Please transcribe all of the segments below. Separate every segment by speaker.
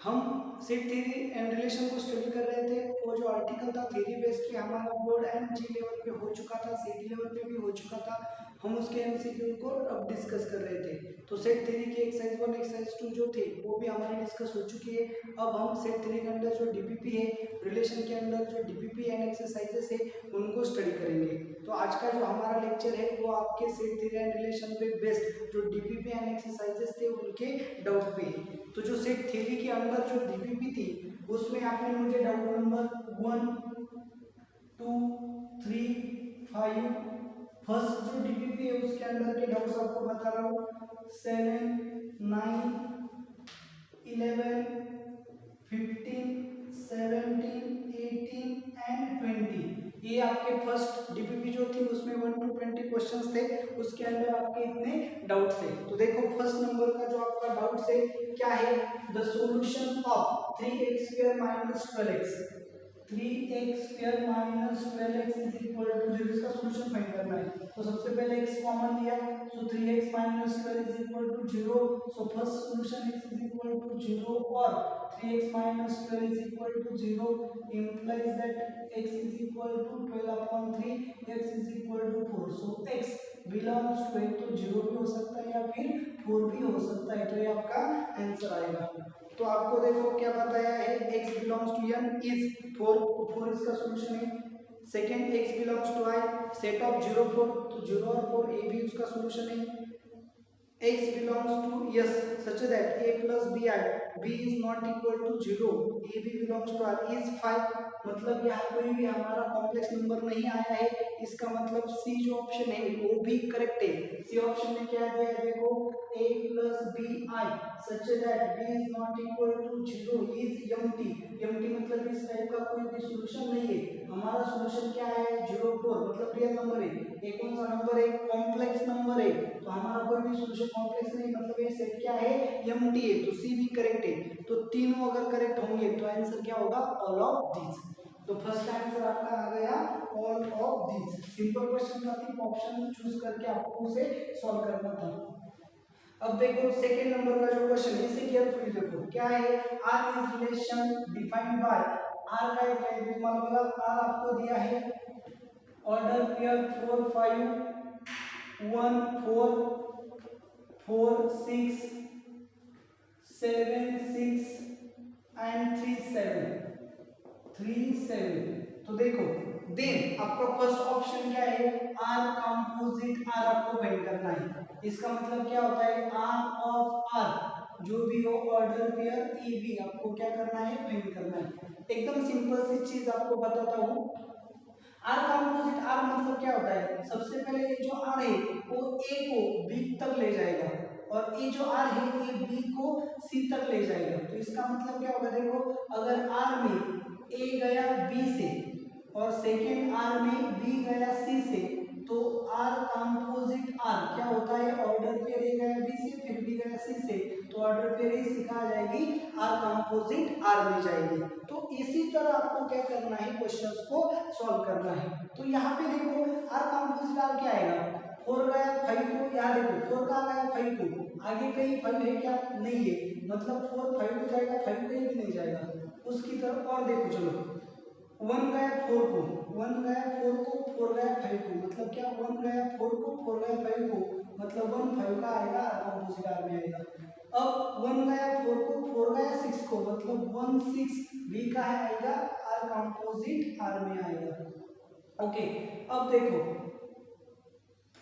Speaker 1: हम set theory and relation को study कर रहे थे। वो जो आर्टिकल था थ्योरी बेस्ड के हमारा बोर्ड एंड जी लेवल पे हो चुका था, सेट लेवल पे भी हो चुका था। हम उसके एमसीक्यू को अब डिस्कस कर रहे थे। तो सेट थ्योरी की एक्सरसाइज 1 एक्सरसाइज 2 जो थे वो भी हमारी डिस्कस हो चुकी है। अब हम सेट थ्योरी के अंदर जो डीपीपी है, रिलेशन के अंदर जो डीपीपी एंड एक्सरसाइजेस है उनको स्टडी करेंगे। तो आज का जो हमारा लेक्चर है वो आपके सेट थ्योरी एंड रिलेशन पे बेस्ड जो डीपीपी एंड एक्सरसाइजेस थे उनके डाउट पे है। तो जो सेट थ्योरी के अंदर जो डीपीपी थी उसमें आपने मुझे डाउट नंबर 1, 2, 3, 5 फर्स्ट जो डीपीपी है उसके अंदर के डाउट्स आपको बता रहा हूँ। 7, 9, 11, 15, 17, 18 एंड 20 ये आपके फर्स्ट डीपीपी जो थी उसमें 1 to 20 क्वेश्चंस थे। उसके अंदर आपके इतने डाउट्स थे। तो देखो फर्स्ट नंबर का जो आपका डाउट्स है क्या है, the solution of 3x² - 12x 3x² - 12x is equal to 0। इसका सॉल्यूशन फाइंड करना है। तो सबसे पहले x कॉमन लिया, so 3x - 12 is equal to 0। So first solution x is equal to 0 और 3x - 12 is equal to 0 implies that x is equal to 12/3, x is equal to 4. So x belongs to एक तो 0 भी हो सकता है या फिर 4 भी हो सकता है। तो ये आपका आंसर आएगा। तो आपको देखो क्या बताया है, x belongs to n is 4, तो 4 इसका सॉल्यूशन है। Second x belongs to i, set of 0 4, तो 0 और 4 ए भी उसका सॉल्यूशन है। x belongs to yes such that a plus bi, b is not equal to 0, a b belongs to r is 5। मतलब यहाँ कोई भी हमारा कॉम्प्लेक्स नंबर नहीं आया है। इसका मतलब सी जो ऑप्शन है वो भी करेक्ट है। सी ऑप्शन में क्या दिया है देखो, a plus bi such that b is not equal to 0 is empty। empty मतलब इस टाइप का कोई भी सॉल्यूशन नहीं है। हमारा सॉल्यूशन क्या है, 0 4 मतलब रियल नंबर है। एक कौन सा नंबर है, कॉम्प्लेक्स नंबर है। तो हमारा कोई भी सॉल्यूशन कॉम्प्लेक्स नहीं, मतलब ये सेट क्या है, एम्प्टी है। तो सी भी करेक्ट है। तो तीनों अगर करेक्ट होंगे तो आंसर क्या होगा, ऑल ऑफ दीज। तो फर्स्ट आंसर आपका आ गया all of these. Simple question था, तीन ऑप्शन चूज करके आपको उसे सॉल्व करना था। अब देखो सेकंड नंबर का जो क्वेश्चन है इसे केयरफुली देखो क्या है, R is relation defined by, R का एक वैल्यू मतलब आर आपको दिया है ऑर्डर पेयर 4 5 1 4 4 6 7 6 एंड 3 7। तो देखो देन आपका फर्स्ट ऑप्शन क्या है, आर कंपोजिट आर आपको फाइंड करना है। इसका मतलब क्या होता है, आर ऑफ आर जो भी हो ऑर्डर पेयर ए बी आपको क्या करना है, फाइंड करना है। एकदम सिंपल सी चीज आपको बताता हूँ। आर कंपोजिट आर मतलब क्या होता है, सबसे पहले ये जो आर है वो ए को बी तक ले जाएगा और ये जो आर है ये बी को सी तक ले जाएगा। तो इसका मतलब क्या होगा, देखो अगर आर में ए गया बी से और सेकेंड आर में बी गया सी से, तो आर कंपोजिट आर क्या होता है, ऑर्डर पेयर ए गया बी से फिर बी गया सी से, तो ऑर्डर पेयर ए सी कहाँ जाएगी, आर कंपोजिट आर में जाएगी। तो इसी तरह आपको क्या करना है, क्वेश्चंस को सॉल्व करना है। तो यहाँ पे देखो आर कंपोजिट आर क्या आएगा, 4 गया 5 को, यहाँ देखो 4 कहाँ गया 5 को, आगे कहीं 5 है क्या, नहीं है। मतलब 4 5 को जाएगा, 5 कहीं भी नहीं जाएगा उसकी तरफ। और देखो चलो 1 गया 4 को, 1 गया 4 को, 4 गया 5 को, मतलब क्या 1 गया 4 को, 4 गया 5 को, मतलब 1 5 का आएगा, कंपोजिट आर में आएगा। अब 1 गया 4 को, 4 गया 6 को, मतलब 1 6 भी का आएगा, आर कंपोजिट आर में आएगा। ओके अब देखो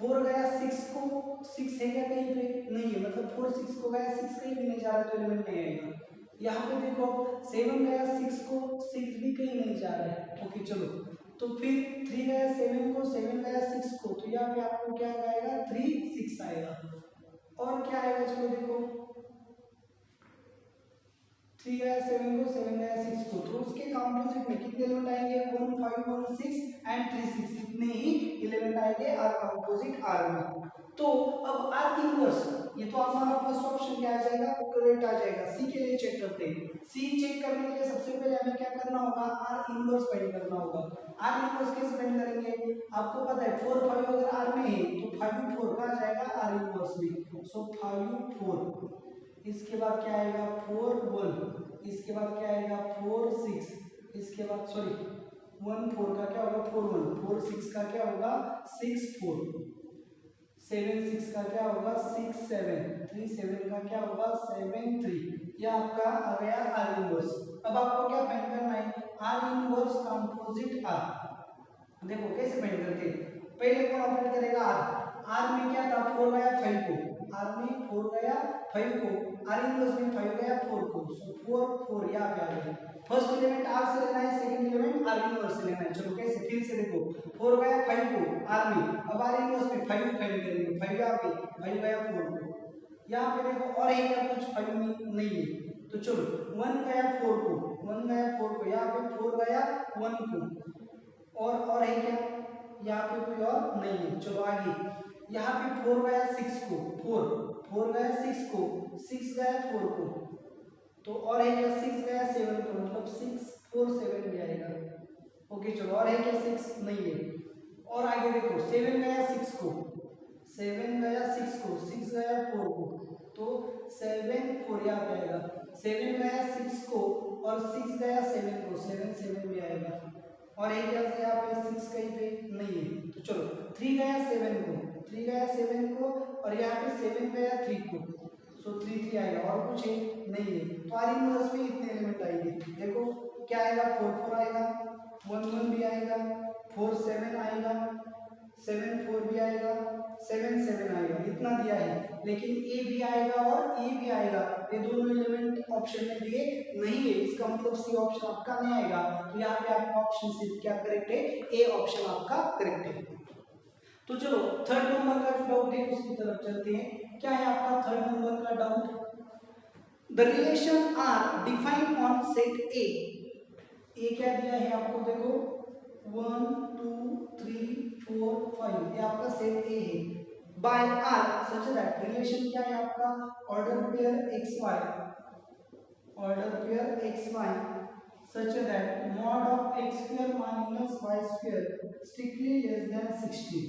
Speaker 1: 4 गया 6 को, 6 है क्या कहीं पे, नहीं है, मतलब 4 6 को गया, 6 कहीं भी नहीं जा रहा तो एलिमेंट नहीं आएगा। यहाँ पे देखो 7 गया 6 को, 6 भी कहीं नहीं जा रहा है। ओके चलो तो फिर 3 गया 7 को, 7 गया 6 को, तो यहाँ पे आपको क्या आएगा, 3 6 आएगा। और क्या आएगा, चलो देखो 3 गया 7 को, 7 गया 6 को, तो उसके कंपोजिट में कितने एलिमेंट आएंगे, 1 5 1 6 एंड 3 6, इतने ही एलिमेंट आएंगे आर कंपोजिट आर में। तो अब आर इनवर्स, ये तो हमारा फर्स्ट ऑप्शन क्या आ जाएगा, करेक्ट आ जाएगा। सी के लिए चेक करते हैं। सी चेक करने के लिए सबसे पहले हमें क्या करना होगा, आर इनवर्स फाइंड करना होगा। आर इनवर्स कैसे फाइंड करेंगे, आपको पता है 4 5 अगर आर में है तो 5 4 का आ जाएगा आर इनवर्स में। सो 5 4, इसके बाद क्या आएगा 4 1, इसके बाद क्या आएगा 4 6, इसके बाद सॉरी 1 4 का क्या होगा 4 1, 4 6 का क्या होगा 6 4, 7 6 का क्या होगा 6 7, 3 7 का क्या होगा 7 3। यह आपका आ गया आर इनवर्स। अब आपको क्या फाइंड करना है आर इनवर्स कंपोजिट आर। देखो कैसे फाइंड करते हैं, पहले कौन ऑपरेट करेगा आर में क्या था 4 गया 5 को, आर में 4 गया 5 को, आर इनवर्स में 5 गया 4 को, सो 4 4 यहाँ पे आ गया। फर्स्ट एलिमेंट आर से लेना है, सेकंड एलिमेंट आर इनवर्स से लेना है। चलो कैसे, फिर से देखो 4 गया 5 को आर में, अब आर इनवर्स में 5 फाइंड करेंगे, 5 यहाँ पे 5 गया 4 को, यहाँ पे देखो और है क्या कुछ 5 में नहीं है, तो चलो 1 गया 4 को, 1 गया 4 को, यहाँ पे 4 गया 1 को, और है क्या यहाँ पे कोई और नहीं है। चलो आगे, यहाँ पे 4 गया 6 को, 4 गया 6 को, 6 गया 4 को, तो और है क्या 6 गया 7 को, मतलब 6 4 7 भी आएगा। ओके चलो और है क्या 6 नहीं है, और आगे देखो 7 गया 6 को, 7 गया 6 को, 6 गया 4 को, तो 7 4 यहाँ पे आएगा। 7 गया 6 को और 6 गया 7 को, 7 7 भी आएगा, और एक यहाँ पे 6 कहीं पे नहीं है, तो चलो 3 गया 7 को, 3 गया 7 को, और यहाँ पे 7 गया 3 को, सो 3 3 आएगा, और कुछ है नहीं है। तो आर इनवर्स में इतने एलिमेंट आएंगे। देखो क्या आएगा 4 4 आएगा, 1 1 भी आएगा, 4 7 आएगा, 7 4 भी आएगा, 7 7 आएगा, इतना दिया है। लेकिन ए भी आएगा और ए भी आएगा, ये दोनों एलिमेंट ऑप्शन में दिए नहीं है, इसका मतलब सी ऑप्शन आपका नहीं आएगा। तो यहाँ पे आपका ऑप्शन सी क्या करेक्ट है, ए ऑप्शन आपका करेक्ट है। तो चलो थर्ड नंबर का जो डाउट है उसकी तरफ चलते हैं। क्या है आपका थर्ड नंबर का doubt, the relation are defined on set A. A क्या दिया है आपको, देखो 1 2 3 4 5, ये आपका सेट ए है, by R such that, relation क्या है आपका order pair x y, order pair x y such that mod of x square minus y square strictly less than 16।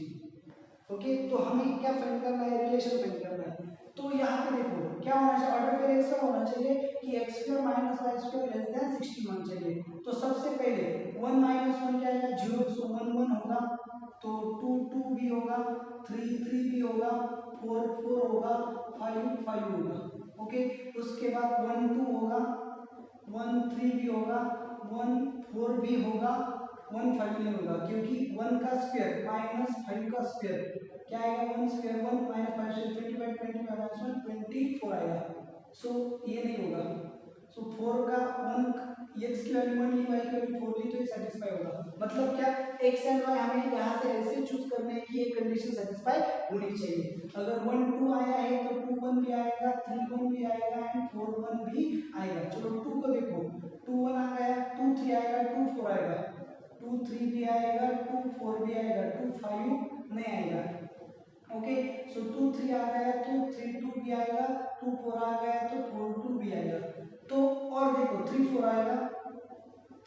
Speaker 1: Okay तो हमें क्या फाइंड करना है, रिलेशन फाइंड करना है। तो यहाँ पे देखो क्या होना चाहिए, ऑर्डर पेयर एक्स वाई होना चाहिए कि x square minus y square less than 16 होना चाहिए। तो सबसे पहले 1 माइनस 1 क्या आएगा 0, सो 1 1 होगा, तो 2 2 भी होगा, 3 3 भी होगा, 4 4 होगा, 5 5 होगा। ओके उसके बाद 1 2 होगा, 1 3 भी होगा, 1 4 भी होगा, 1 5 नहीं होगा, क्योंकि 1 का स्क्वायर माइनस 5 का स्क्वायर क्या आएगा, 1 स्क्वायर 1 माइनस 5 से 25 25 माइनस 1 24 आएगा, सो ये नहीं होगा। सो 4 का 1 एक्स की वैल्यू 1 ली, वाई की वैल्यू 4 ली, तो ये सेटिस्फाई होगा। मतलब क्या एक्स एंड वाई हमें यहाँ से ऐसे चूज करने हैं कि ये कंडीशन सेटिस्फाई होनी चाहिए। अगर 1 2 आया है तो 2 1 भी आएगा, 3 1 भी आएगा एंड 4 1 भी आएगा। चलो 2 को देखो, 2 1 आ गया, 2 3 आएगा, 2 4 आएगा, 2 3 भी आएगा, 2 4 भी आएगा, 2 5 नहीं आएगा। ओके सो 2 3 आ गया तो 3 2 भी आएगा, 2 4 आ गया तो 4 2 भी आएगा। तो और देखो 3 4 आएगा,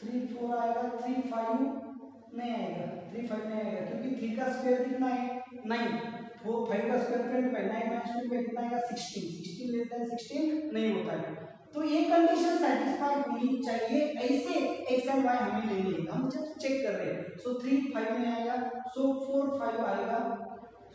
Speaker 1: 3 4 आएगा, 3 5 नहीं आएगा, 3 5 नहीं आएगा, क्योंकि 3 का स्क्वायर कितना है 9, 4 5 का स्क्वायर 25, 9 माइनस 25 कितना आएगा 16, 16 लेस देन 16 नहीं होता है। तो ये कंडीशन सेटिस्फाई होनी चाहिए, ऐसे एक्स एंड वाई हमें नहीं लेंगे, हम जब चेक कर रहे हैं। सो 3 5 नहीं आएगा, सो 4 5 आएगा,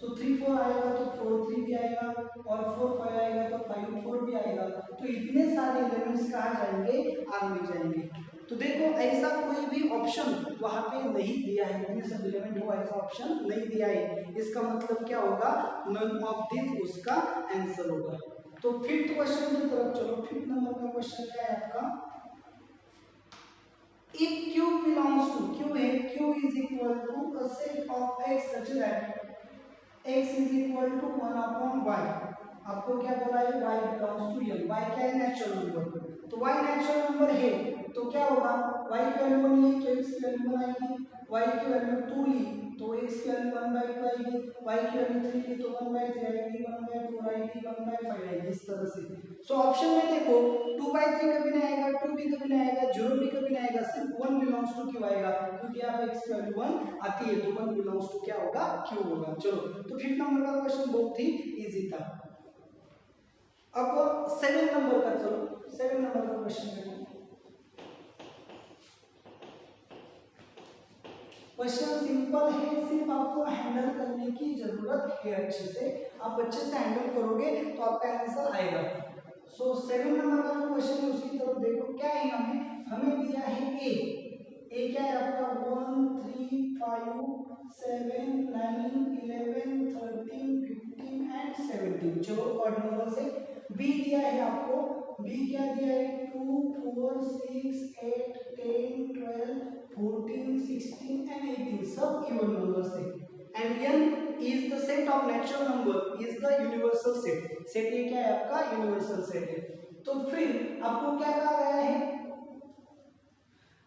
Speaker 1: सो 3 4 आएगा तो 4 3 भी आएगा, और 4 5 आएगा तो 5 4 भी आएगा। तो इतने सारे एलिमेंट्स कहाँ जाएंगे, आर में जाएंगे। तो देखो ऐसा कोई भी ऑप्शन वहां पे नहीं दिया है, इतने सब एलिमेंट को ऐसा ऑप्शन नहीं दिया है, इसका मतलब क्या होगा, नन ऑफ दिस उसका आंसर होगा। तो फिफ्थ क्वेश्चन की तरफ चलो। फिफ्थ नंबर का क्वेश्चन क्या है आपका, if q belongs to, q है, q is equal to a set of x such that x is equal to 1 upon y। आपको क्या बोला है, y belongs to m, y क्या है नेचुरल नंबर, तो y नेचुरल नंबर है तो क्या होगा, y की वैल्यू 1 ली तो x की वैल्यू 1 आएगी, y की वैल्यू 2 ली तो x की वैल्यू 1/2 आएगी, y की वैल्यू 3 ली तो 1/3 आएगी, 1/4 आएगी, 1/5 आएगी, इस तरह से। सो ऑप्शन में देखो 2/3 कभी नहीं आएगा, 2 भी कभी नहीं आएगा, 0 भी कभी नहीं आएगा, सिर्फ 1 बिलोंग्स टू क्यों आएगा, क्योंकि यहाँ पे x की वैल्यू 1 आती है तो 1 बिलोंग्स टू क्या होगा, क्यों होगा। चलो तो फिफ्थ नंबर का क्वेश्चन बहुत ही इजी था। अब 7 नंबर का, चलो 7 नंबर का क्वेश्चन देखो। क्वेश्चन सिंपल है, सिर्फ आपको हैंडल करने की जरूरत है अच्छे से। आप अच्छे से हैंडल करोगे तो आपका आंसर आएगा। सो 7 नंबर का जो क्वेश्चन है उसकी तरफ देखो, क्या है हमें दिया है ए क्या है आपका 1 3 5 7 9 11 13 15 एंड 17, चलो ऑड नंबर से। बी दिया है आपको, बी क्या दिया है 2 4 6 8 10 12 14 16 एंड 18, सब इवन नंबर से। And n is the set of natural number, is the universal set। Set ये क्या है आपका यूनिवर्सल सेट है। तो फिर आपको क्या कहा गया है,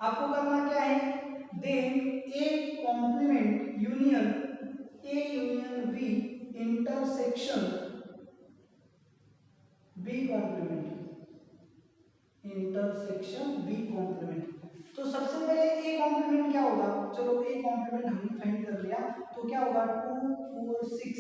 Speaker 1: आपको करना क्या है, then A complement union A union B intersection B complement intersection B complement. तो सबसे पहले ए कॉम्प्लीमेंट क्या होगा, चलो ए कॉम्प्लीमेंट हमने फाइंड कर लिया, तो क्या होगा 2 4 6,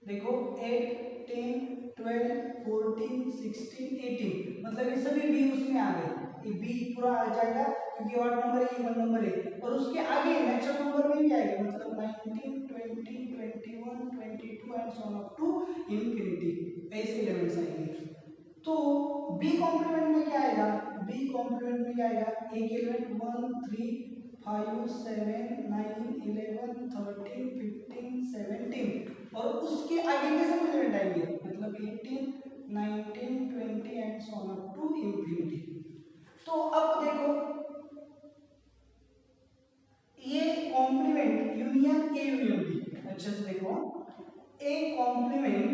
Speaker 1: देखो 8 10 12 14 16 18, मतलब ये सभी बी उसमें आ गए, ये बी पूरा आ जाएगा क्योंकि ऑड नंबर है, इवन नंबर है। और उसके आगे नेचुरल नंबर में भी आएगा, मतलब 19 20 21 22 and so on up to infinity, ऐसे एलिमेंट्स आएंगे। तो बी कॉम्प्लीमेंट में क्या आएगा, बी कॉम्प्लीमेंट में क्या आएगा, एक एलिमेंट 1 3 5 7 9 11 13 15 17, और उसके आगे के सब एलिमेंट आएंगे, मतलब 18 19 20 and so on up to infinity. तो अब देखो ये complement union A union B, अच्छे से देखो, A complement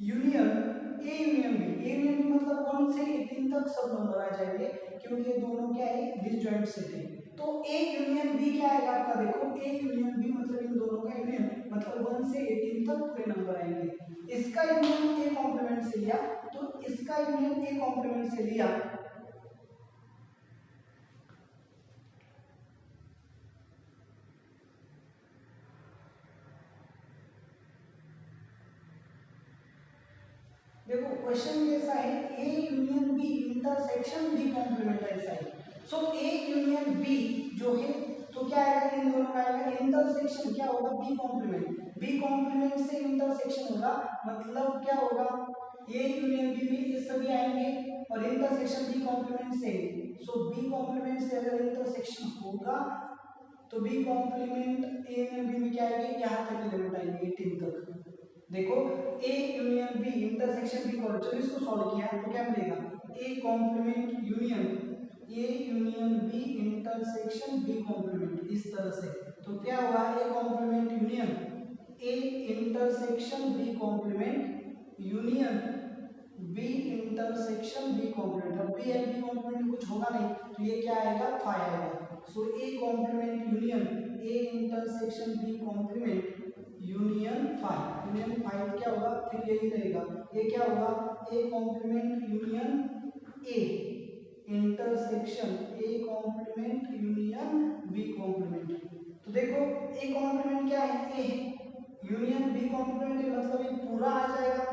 Speaker 1: union A union B, A union B मतलब 1 से 18 तक सब नंबर आ जाएंगे क्योंकि ये दोनों क्या है डिसजॉइंट सेट है। तो ए यूनियन बी क्या आएगा आपका, देखो ए यूनियन बी मतलब इन दोनों का यूनियन, मतलब 1 से 18 तक पूरे नंबर आएंगे। इसका यूनियन ए कॉम्प्लीमेंट से लिया, तो इसका यूनियन ए कॉम्प्लीमेंट से लिया, देखो क्वेश्चन कैसा है, A union B intersection B complement ऐसा है। सो ए यूनियन बी जो है तो क्या आएगा, इन दोनों का आएगा इंटरसेक्शन, क्या होगा बी कॉम्प्लीमेंट, बी कॉम्प्लीमेंट से इंटरसेक्शन होगा, मतलब क्या होगा ए यूनियन बी में ये सभी आएंगे और इंटरसेक्शन बी कॉम्प्लीमेंट से। सो बी कॉम्प्लीमेंट से अगर इंटरसेक्शन होगा तो B complement A union B में क्या आएंगे, यहाँ तक एलिमेंट आएंगे 18 तक। देखो A union B intersection B complement, चलो इसको सॉल्व किया तो क्या मिलेगा, A complement union A union B intersection B complement, इस तरह से। तो क्या होगा A complement union A intersection B complement union B intersection B complement. अब बी एंड बी कॉम्प्लीमेंट कुछ होगा नहीं तो ये क्या आएगा 5 आएगा। So A complement union A intersection B complement union 5, union 5 क्या होगा, फिर यही रहेगा, ये क्या होगा A complement union A intersection A complement union B complement. तो देखो ए कॉम्प्लीमेंट क्या है, ए है, यूनियन बी कॉम्प्लीमेंट है मतलब ये पूरा आ जाएगा,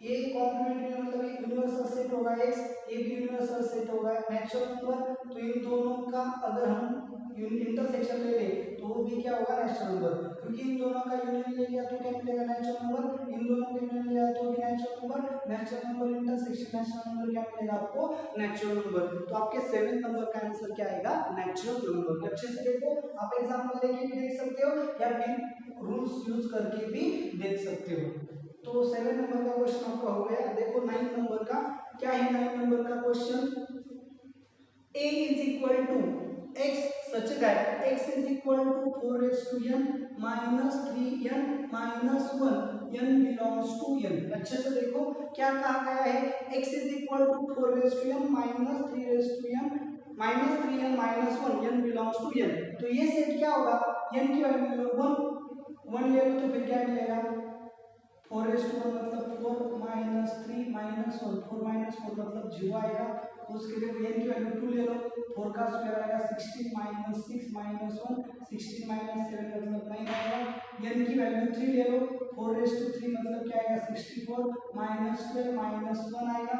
Speaker 1: ए कॉम्प्लीमेंट में मतलब एक यूनिवर्सल सेट होगा x, ए भी यूनिवर्सल सेट होगा नेचुरल नंबर, तो इन दोनों का अगर हम इंटरसेक्शन ले ले तो वो भी क्या होगा नेचुरल नंबर, क्योंकि इन दोनों का यूनियन ले लिया तो क्या मिलेगा नेचुरल नंबर, इन दोनों का यूनियन लिया तो भी natural number, natural number intersection natural number क्या मिलेगा आपको नेचुरल नंबर। तो आपके 7 नंबर का आंसर क्या आएगा नेचुरल नंबर। अच्छे से देखो, आप एग्जांपल लेके भी देख सकते हो या फिर रूल्स यूज करके भी देख सकते हो। तो 7 नंबर का क्वेश्चन आपका हो गया। देखो 9 नंबर का क्या है, 9 नंबर का question, a is equal to x such that x is equal to 4 raised to n minus 3n minus 1, n belongs to n। अच्छे से देखो क्या कहा गया है, x is equal to 4 raised to n minus 3 raised to n minus 3n minus 1, n belongs to n। तो ये set क्या होगा, n की वैल्यू 1 ले लो तो फिर क्या मिलेगा 4 raised to 1 मतलब 4 minus 3 minus 1, 4 minus 4 मतलब 0 आएगा। उसके लिए n की वैल्यू 2 ले लो, 4 का स्क्वायर आएगा 16 minus 6 minus 1, 16 minus 7 मतलब 9 आएगा। n की वैल्यू 3 ले लो, 4 raised to 3 मतलब क्या आएगा 64 minus 12 minus 1 आएगा।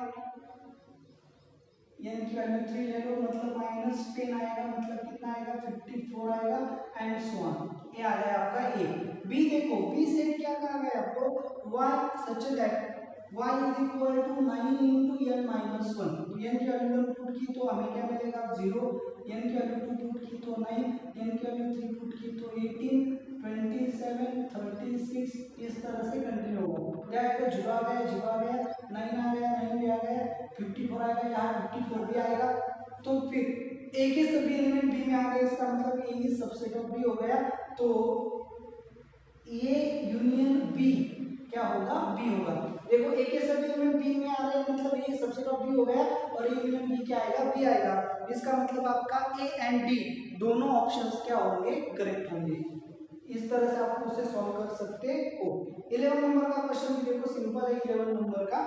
Speaker 1: n की वैल्यू 3 ले लो, मतलब -10 आएगा, मतलब कितना आएगा 54 आएगा, एंड सो ऑन। ये आ गया आपका ए। बी देखो, बी सेट क्या कहा गया आपको, y such that y is equal to 9 into n minus 1। तो n की वैल्यू 1 पुट की तो हमें क्या मिलेगा 0, n की वैल्यू 2 पुट की तो 9, n की वैल्यू 3 पुट की तो 18, 27, 36, इस तरह से कंटिन्यू होगा। क्या आएगा, जुड़ा गया 9 आ गया, 9 भी आ गया, 54 आएगा, यहाँ 54 भी आएगा। तो फिर ए के सभी एलिमेंट बी में आ गए, इसका मतलब ए इज सबसेट ऑफ बी हो गया। तो ए यूनियन बी क्या होगा, बी होगा। देखो ए के सभी एलिमेंट बी में आ रहे हैं, मतलब ए सबसेट ऑफ बी हो गया, और ए यूनियन बी क्या आएगा, बी आएगा। इसका मतलब आपका ए एंड डी दोनों ऑप्शंस क्या होंगे, करेक्ट होंगे। इस तरह से आप उसे सॉल्व कर सकते हो। 11 नंबर का क्वेश्चन भी देखो, सिंपल है। 11 नंबर का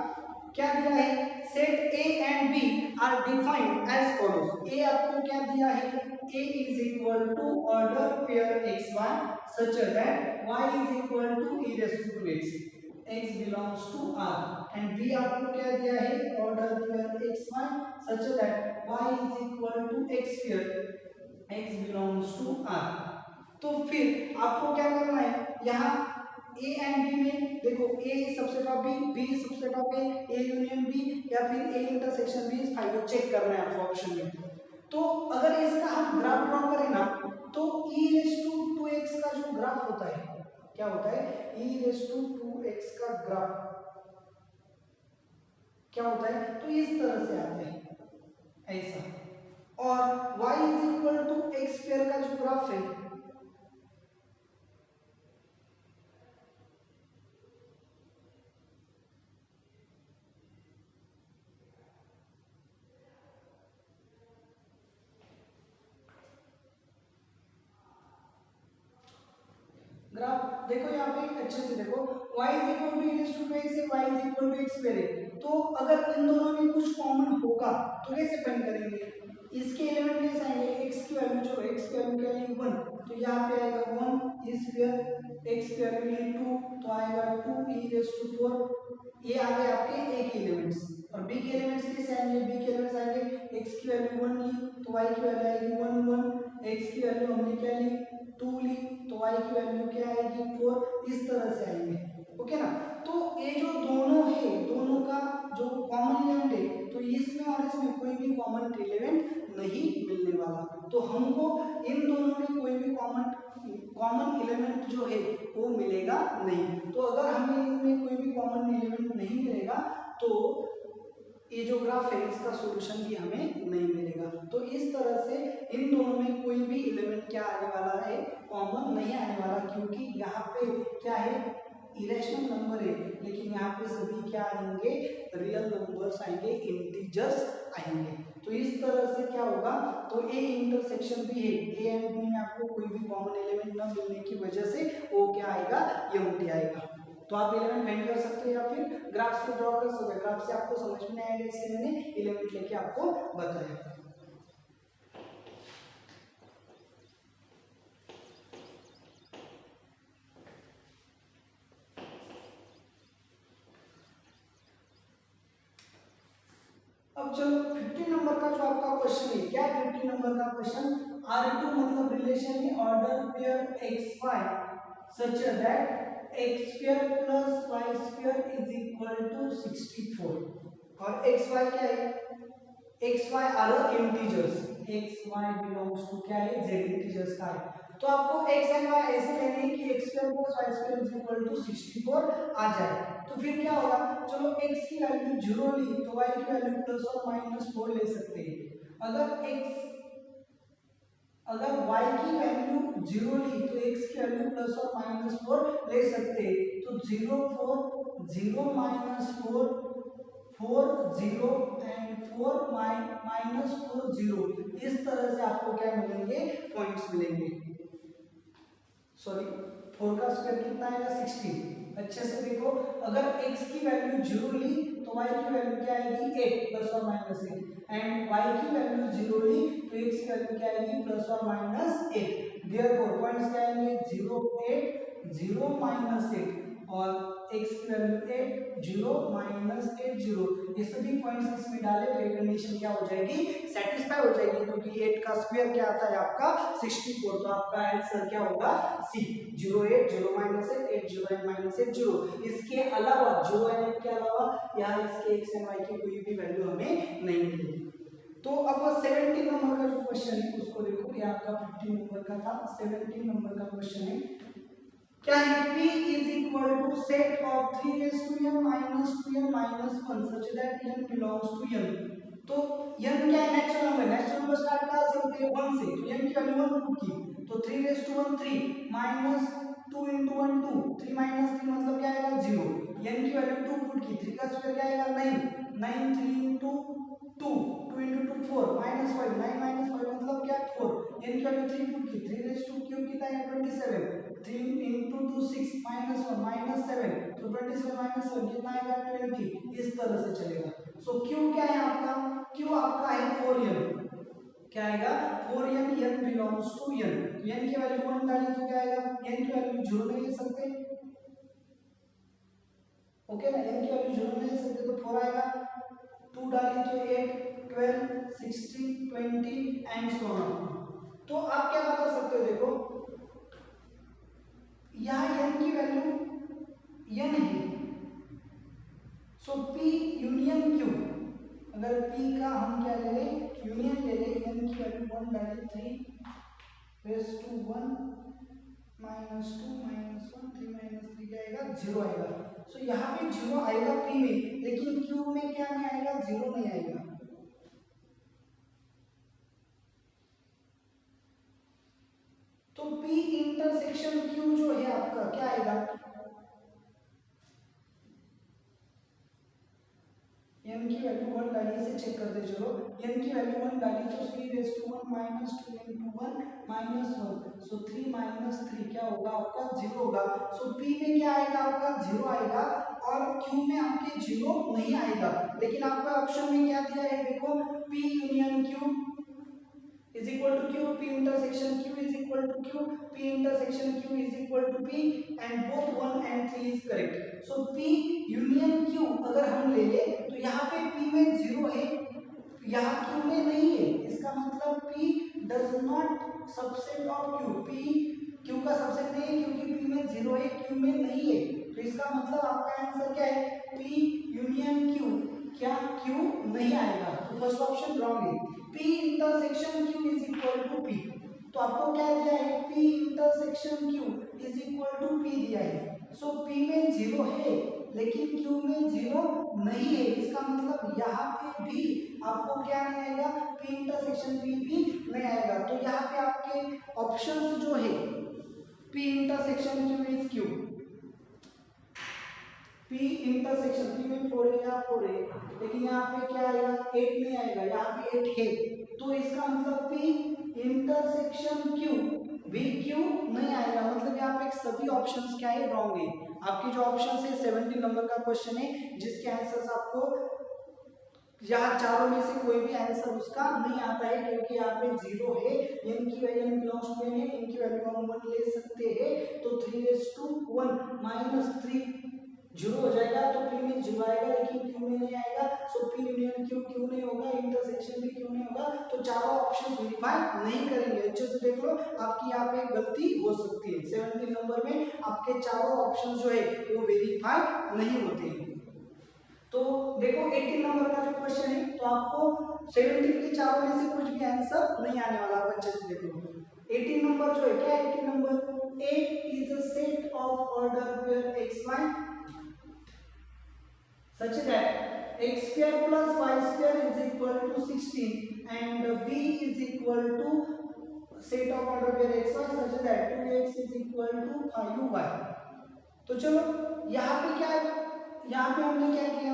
Speaker 1: क्या दिया है, set A and B are defined as follows. A आपको क्या दिया है, a is equal to order pair xy such that y is equal to e raised to x, x belongs to r, and b आपको क्या दिया है, order pair xy such that y is equal to x pair, x belongs to r। तो फिर आपको क्या करना है, यहाँ ए एंड बी में देखो, A subset of B, B subset of A union B, या फिर A intersection B is 5, check करना है आपको ऑप्शन में। तो अगर इसका हम ग्राफ ड्रॉ करें ना, तो e रेस टू 2x का जो ग्राफ होता है, क्या होता है, e रेस टू 2x का ग्राफ क्या होता है, तो इस तरह से आता है ऐसा। और y is equal to x square का जो ग्राफ है, ग्राफ देखो यहाँ पे अच्छे से देखो, y is equal to e to x है, y is equal to x square है। तो अगर इन दोनों में कुछ कॉमन होगा तो कैसे फाइंड करेंगे, इसके एलिमेंट कैसे आएंगे, x की वैल्यू, चलो x की वैल्यू क्या है 1, तो यहाँ पे आएगा 1 इज स्क्वायर, x स्क्वायर के लिए 2, तो आएगा 2e⁴। ये आ गए आपके a के एलिमेंट्स। और b के एलिमेंट्स कैसे आएंगे, b के एलिमेंट्स आएंगे x की वैल्यू 1 ली तो y की वैल्यू आएगी 1 1, x की वैल्यू हमने क्या ली 2 ली तो y की वैल्यू क्या आएगी 4, इस तरह से आएंगे। ओके ना। तो ये जो दोनों है, दोनों का जो कॉमन एलिमेंट है, तो इसमें और इसमें कोई भी कॉमन एलिमेंट नहीं मिलने वाला। तो हमको इन दोनों में कोई भी कॉमन एलिमेंट जो है वो मिलेगा नहीं। तो अगर हमें इनमें कोई भी कॉमन एलिमेंट नहीं मिलेगा, तो ये जो ग्राफ है इसका सॉल्यूशन भी हमें नहीं मिलेगा। तो इस तरह से इन दोनों में कोई भी एलिमेंट क्या आने वाला है, कॉमन नहीं आने वाला, क्योंकि यहाँ पे क्या है, इरेशनल नंबर है, लेकिन यहाँ पे सभी क्या आएंगे, रियल नंबर्स आएंगे, इंटीजर्स आएंगे। तो इस तरह से क्या होगा, तो ए इंटरसेक्शन भी है, ए एंड बी में आपको कोई भी कॉमन एलिमेंट न मिलने की वजह से वो क्या आएगा, एम्प्टी आएगा। तो आप एलिमेंट फाइंड कर सकते हो या फिर ग्राफ से ड्रॉ कर सकते हो। ग्राफ से आपको समझ में आएगा, इसलिए मैंने एलिमेंट लेके आपको बताया। अब चलो 15 नंबर का जो आपका क्वेश्चन है, क्या 15 नंबर का क्वेश्चन, R2 मतलब रिलेशन है order pair xy such that x square plus y square is equal to 64। और xy क्या है, xy are integers, xy belongs to क्या है, z इंटीजर्स का है। तो आपको x एंड y ऐसे लेने हैं कि x square plus y square is equal to 64 आ जाए। तो फिर क्या होगा, चलो x की वैल्यू 0 ली तो y की वैल्यू प्लस और माइनस 4 ले सकते हैं। अगर y की वैल्यू 0 ली तो x की वैल्यू प्लस और माइनस 4 ले सकते हैं। तो 0 4 0 माइनस 4 4 0 एंड 4 माइनस 4 0, इस तरह से आपको क्या मिलेंगे, पॉइंट्स मिलेंगे। सॉरी 4 का स्क्वायर कितना आएगा 16। अच्छे से देखो, अगर x की वैल्यू 0 ली तो y की वैल्यू क्या आएगी 8 प्लस और माइनस 8, एंड y की वैल्यू 0 ली तो x की वैल्यू क्या आएगी प्लस और माइनस 8। देयरफॉर पॉइंट्स क्या आएंगे 0 8 0 माइनस 8, और x की वैल्यू 8 0 माइनस 8 0, ये सभी पॉइंट्स इसमें डाले तो ये कंडीशन क्या हो जाएगी, सेटिस्फाई हो जाएगी, क्योंकि 8 का स्क्वायर क्या आता है आपका 64, तो आपका आंसर क्या होगा सी 0 8 0 माइनस 8 8 0 एंड माइनस 8 0। इसके अलावा 0 एंड 8 के अलावा यहाँ इसके x एंड y की कोई भी वैल्यू हमें नहीं मिलेगी। तो अब 17 नंबर का जो क्वेश्चन है उसको देखो, ये आपका 15 नंबर का था, 17 नंबर का क्वेश्चन है क्या है, p is equal to set of 3 raised to n minus 2n minus 1 such that n belongs to n। तो n क्या है, natural number, natural number start कहां से होते हैं 1 से, तो n की वैल्यू 1 पुट की, तो 3 raised to 1 3 minus 2 into 1 2, 3 minus 3 मतलब क्या आएगा 0, n की वैल्यू 2 पुट की, 3 का स्क्वायर क्या आएगा 9 9 3 into 2 2 into 2 4 minus 5 9 minus 5 मतलब क्या 4, n की वैल्यू 3 पुट की, 3 raised to क्यूब कितना है 27, 3 into 2 6 minus 1 minus 7, तो 27 minus 1 कितना आएगा 20, इस तरह से चलेगा। सो q क्या है आपका, q आपका है 4n, क्या आएगा 4n, n belongs to n, तो n की वैल्यू 1 डाली तो क्या आएगा, n की वैल्यू 0 नहीं ले सकते, ओके ना, n की वैल्यू 0 नहीं ले सकते तो 4 आएगा, 2 डाली तो 8 12 16 20 एंड सो ऑन। तो आप क्या बता सकते हो, देखो यहाँ n की वैल्यू n है, सो p यूनियन q, अगर p का हम क्या ले लें यूनियन ले लें, n की वैल्यू 1 डालें 3 raise to 1 minus 2 minus 1 3 minus 3 क्या आएगा 0 आएगा। सो यहाँ पे 0 आएगा p में, लेकिन q में क्या नहीं आएगा 0 नहीं आएगा। तो p इंटरसेक्शन q जो है आपका क्या आएगा, n की वैल्यू 1 डाली, इसे चेक करते चलो, n की वैल्यू 1 डाली तो 3 raise to 1 minus 2 into 1 minus 1, so 3 minus 3 क्या होगा आपका 0 होगा। सो p में क्या आएगा आपका 0 आएगा और q में आपके 0 नहीं आएगा, लेकिन आपका ऑप्शन में क्या दिया है देखो, p union q is equal to q, p intersection q is equal to q, p intersection q is equal to p and both 1 and 3 is correct। so p union q अगर हम ले ले तो यहाँ पे p में 0 है, यहाँ q में नहीं है, इसका मतलब p does not subset of q, p q का सबसेट नहीं है क्योंकि p में 0 है q में नहीं है, तो इसका मतलब आपका आंसर क्या है p यूनियन q, क्या q नहीं आएगा, तो फर्स्ट ऑप्शन रॉन्ग है। p intersection q is equal to p, तो आपको क्या दिया है p intersection q is equal to p दिया है, सो p में 0 है लेकिन q में 0 नहीं है, इसका मतलब यहाँ पे भी आपको क्या नहीं आएगा p इंटरसेक्शन p भी नहीं आएगा। तो यहाँ पे आपके ऑप्शंस जो है p intersection q is q, p intersection p में 4 है यहाँ 4 है, लेकिन यहाँ पे क्या आएगा 8 नहीं आएगा, यहाँ पे 8 है, तो इसका मतलब p इंटरसेक्शन q भी q नहीं आएगा, मतलब यहाँ पे सभी ऑप्शंस क्या है रॉन्ग है। आपके जो ऑप्शन है 17 नंबर का क्वेश्चन है जिसके आंसर्स आपको यहाँ चारों में से कोई भी आंसर उसका नहीं आता है, क्योंकि यहाँ पे 0 है, n की वैल्यू बिलोंग्स टू n है, n की वैल्यू हम 1 ले सकते हैं, तो 3 रेज़ टू 1 माइनस 3 0 हो जाएगा, तो p में 0 आएगा लेकिन q में नहीं आएगा, सो p यूनियन q q नहीं होगा, इंटरसेक्शन भी q नहीं होगा, तो चारों ऑप्शन वेरीफाई नहीं करेंगे। अच्छे से देख लो, आपकी यहाँ पे गलती हो सकती है, 17 नंबर में आपके चारों ऑप्शन जो है वो वेरीफाई नहीं होते हैं। तो देखो 18 नंबर का जो क्वेश्चन है, तो आपको 17 के चारों में से कुछ भी आंसर नहीं आने वाला, आप अच्छे से देखो। 18 नंबर जो है क्या है, 18 number A is a set of order pair xy such that x square plus y square is equal to 16 and B is equal to set of order pair xy such that 2x is equal to 5y। तो चलो यहाँ पे क्या है, यहाँ पे हमने क्या किया,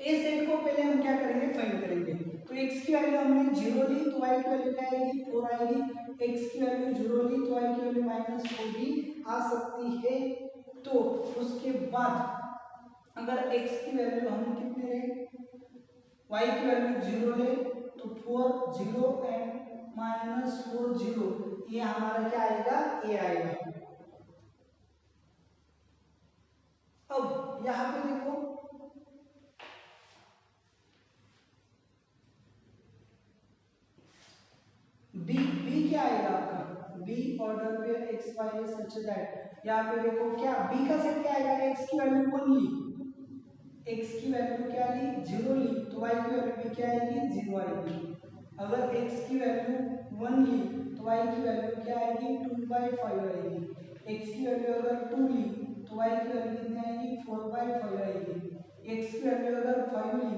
Speaker 1: ए सेट को पहले हम क्या करेंगे फाइंड करेंगे, तो x की वैल्यू हमने 0 ली तो y की वैल्यू क्या आएगी 4 आएगी, x की वैल्यू 0 ली तो y की वैल्यू -4 भी आ सकती है। तो उसके बाद अगर x की वैल्यू हम कितने ले, y की वैल्यू 0 ले तो 4 0 एंड -4 0, ये हमारा क्या आएगा, ए आएगा। अब यहाँ पे देखो बी क्या आएगा आपका, बी ऑर्डर पे एक्स वाई है सच दैट, यहाँ पे देखो क्या बी का सेट क्या आएगा, एक्स की वैल्यू 1 ली, एक्स की वैल्यू क्या ली 0 ली, तो वाई की वैल्यू भी क्या आएगी 0 आएगी। अगर x की वैल्यू 1 ली तो y की वैल्यू क्या आएगी 2/5 आएगी। x की वैल्यू अगर 2 ली तो y की वैल्यू कितनी आएगी 4/5 आएगी। x की वैल्यू अगर 5 ली,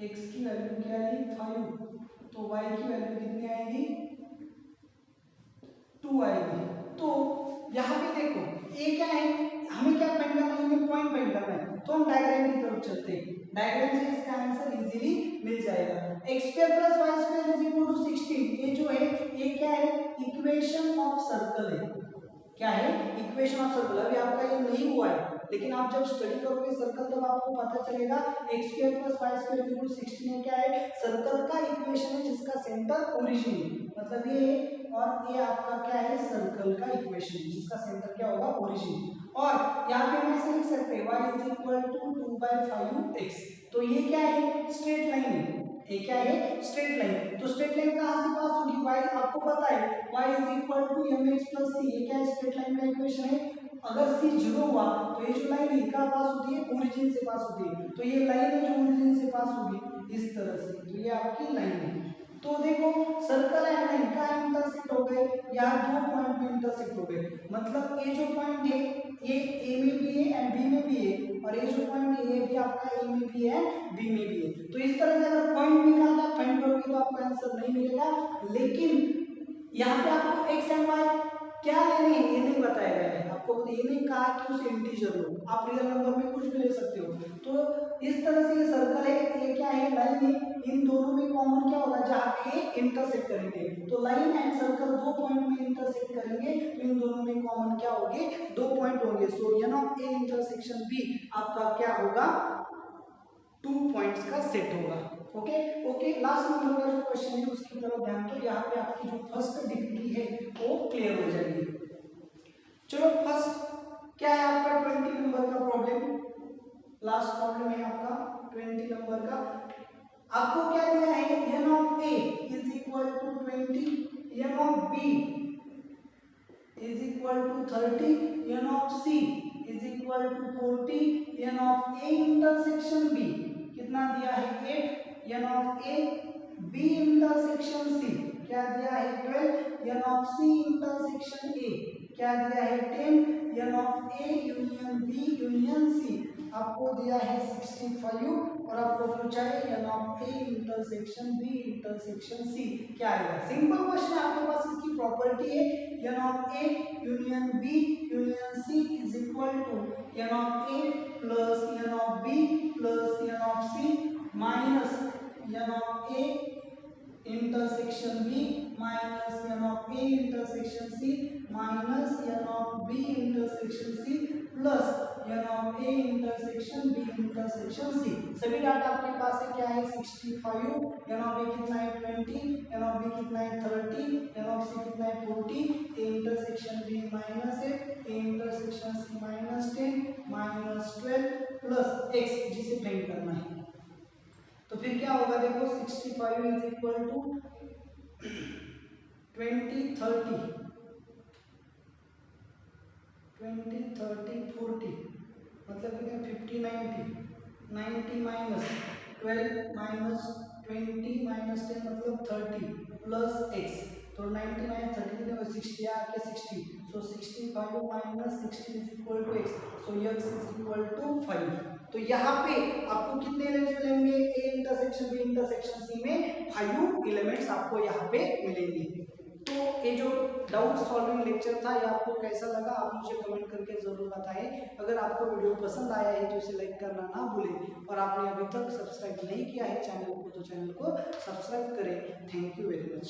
Speaker 1: x की वैल्यू क्या ली 5, तो y की वैल्यू कितनी आएगी 2 आएगी। तो यहाँ पे देखो a क्या है, हमें क्या फाइंड करना है, पॉइंट फाइंड करना है, तो हम डायग्राम की तरफ चलते हैं। डायग्राम से इसका आंसर इजीली मिल जाएगा। x² + y² = 16, ये जो है ये क्या है, इक्वेशन ऑफ सर्कल है। क्या है, इक्वेशन ऑफ सर्कल। अभी आपका ये नहीं हुआ है, लेकिन आप जब स्टडी करोगे सर्कल तब आपको पता चलेगा x² + y² = 16 क्या है, सर्कल का इक्वेशन है जिसका सेंटर ओरिजिन है, मतलब ये, और ये आपका क्या है, सर्कल का इक्वेशन जिसका सेंटर क्या होगा, ओरिजिन। और यहाँ पे हम ऐसे लिख सकते हैं y = 2/5x, तो ये क्या है, स्ट्रेट लाइन है। ये क्या है, स्ट्रेट लाइन। तो स्ट्रेट लाइन कहां से पास होगी, y आपको पता है y = mx + c, ये क्या है, स्ट्रेट लाइन का इक्वेशन है। अगर c 0 हुआ तो ये जो लाइन है कहां पास होती है, ओरिजिन से पास होती है, तो ये लाइन है जो ओरिजिन से पास होगी इस तरह से, तो ये आपकी लाइन है। तो देखो सर्कल एंड लाइन का इंटरसेक्ट हो गए, या दो पॉइंट में इंटरसेक्ट हो गए, मतलब ये जो पॉइंट है ये ए में भी है एंड बी में भी है, और ये जो पॉइंट है ये भी आपका ए में भी है बी में भी है। तो इस तरह से अगर पॉइंट निकालना फाइंड करोगे तो आपका आंसर नहीं मिलेगा, लेकिन यहाँ पे आपको एक्स एंड वाई क्या लेने हैं ये नहीं बताया गया है, आपको ये नहीं कहा कि उसे इंटीजर लो, आप रियल नंबर में कुछ भी ले सकते हो। तो इस तरह से ये सर्कल है, ये क्या है, लाइन है, इन दोनों में कॉमन क्या होगा, जहाँ पे ये इंटरसेक्ट करेंगे, तो लाइन एंड सर्कल दो पॉइंट में इंटरसेक्ट करेंगे, तो इन दोनों में कॉमन क्या होंगे, दो पॉइंट होंगे। So n of A intersection B आपका क्या होगा, 2 पॉइंट्स का सेट होगा। ओके ओके, लास्ट नंबर का जो क्वेश्चन है उसकी तरफ ध्यान दो, यहाँ पे आपकी जो फर्स्ट डिग्री है वो क्लियर हो जाएगी। चलो फर्स्ट क्या है आपका 20 नंबर का प्रॉब्लम, लास्ट प्रॉब्लम है आपका 20 नंबर का। आपको क्या दिया है, n of a is equal to 20, n of b is equal to 30, n of c is equal to 40, n of a intersection b कितना दिया है 8, n of a b intersection c क्या दिया है 12, n of c intersection a क्या दिया है 10, n of a union b union c आपको दिया है 65, और आपको पूछा है n of a intersection b intersection c क्या आएगा। सिंपल क्वेश्चन, आपके पास इसकी प्रॉपर्टी है n of a union b union c is equal to n of a plus n of b plus n of c minus n of a intersection b minus n of a intersection c minus n of b intersection c plus n of a intersection b intersection c। सभी data आपके पास है क्या है 65, n of a कितना है 20, n of b कितना है 30, n ऑफ c कितना है 40, a इंटरसेक्शन b माइनस है, a intersection c minus 10 minus 12 plus x जिसे फाइंड करना है। तो फिर क्या होगा देखो 65 इज इक्वल टू 20 30 40 मतलब कितने 50 90 माइनस 12 माइनस 20 माइनस 10 मतलब 30 प्लस x, तो 90 माइनस 30 कितने हो 60 आके 60, so 65 minus 60 is equal to x, so x is equal to 5। तो यहाँ पे आपको कितने एलिमेंट्स मिलेंगे, a intersection b intersection c में 5 एलिमेंट्स आपको यहाँ पे मिलेंगे। तो ये जो डाउट सॉल्विंग लेक्चर था ये आपको कैसा लगा आप मुझे कमेंट करके जरूर बताएं। अगर आपको वीडियो पसंद आया है तो इसे लाइक करना ना भूलें, और आपने अभी तक सब्सक्राइब नहीं किया है चैनल को तो चैनल को सब्सक्राइब करें। Thank you very much.